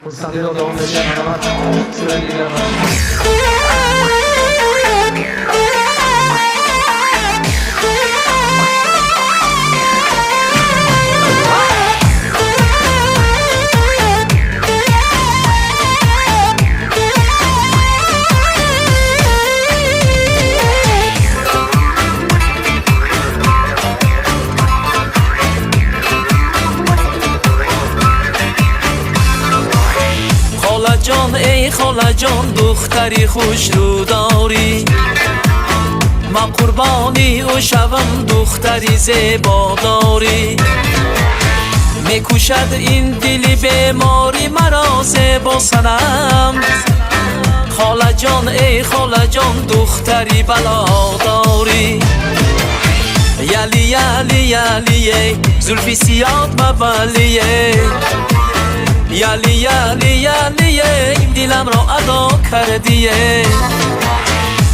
مستقیم را دوام بشه مرامت سوره دیگر جان ای خاله جان دختری خوش رو داری، من قربانی او شوم دختری زیبا داری. میکشد این دلی بیماری مرا زیبا سنم، خاله جان ای خاله جان دختری بلا داری. یلی یلی یلیه زلفی سیاد مبلیه، یلی یلی یلیه دلم را ادا کردیه.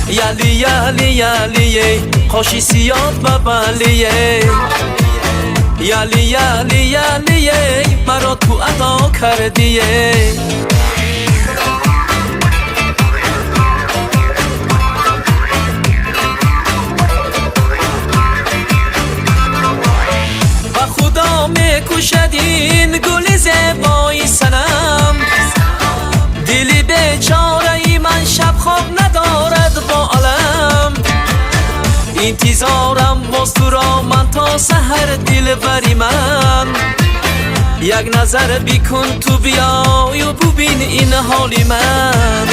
یلی یلی یلیه خوشی سیاد ببلیه، یلی یلی یلیه مرا تو ادا کردیه. و خدا میکشد این گل زیبای سنم، دلی بیچاره ای من شب خواب ندارد با علم. انتظارم باز تو را من تا سحر دل بری من، یک نظر بیکن تو بیای و ببین این حالی من.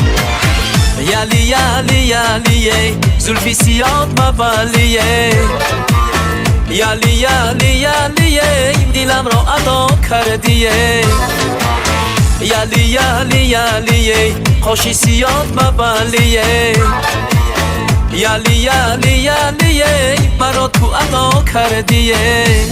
یلی یلی یلیه زلفی سیاد مبلیه، یلی یلی یلیه دلم را ادا کردیه. یلی یلی یلیه خوشی سیاد مبلیه، یلی یلی یلیه مرا تو ادا کردیه.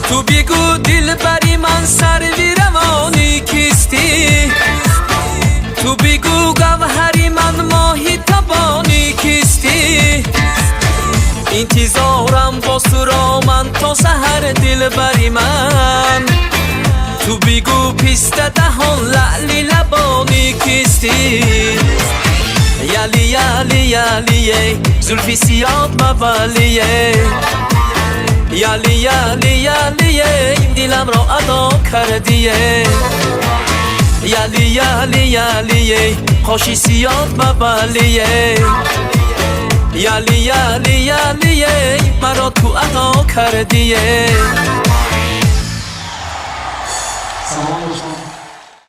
تو بگو دل بری من سروی روانی کیستی، تو بگو گوهری من ماهی تبانی کیستی. انتظارم باز تو را من تا سحر دل بری من، تو بگو پیسته دهان لعلی لبانی کیستی. یلی یلی یلیه زلفی سیاد مبلیه، یلی یلی یلیه دلم را ادا کردیه. یلی یلی یلیه خوشی سیاد مبلیه، یلی یلی یلیه مرا تو ادا کردیه. سلام دوستان.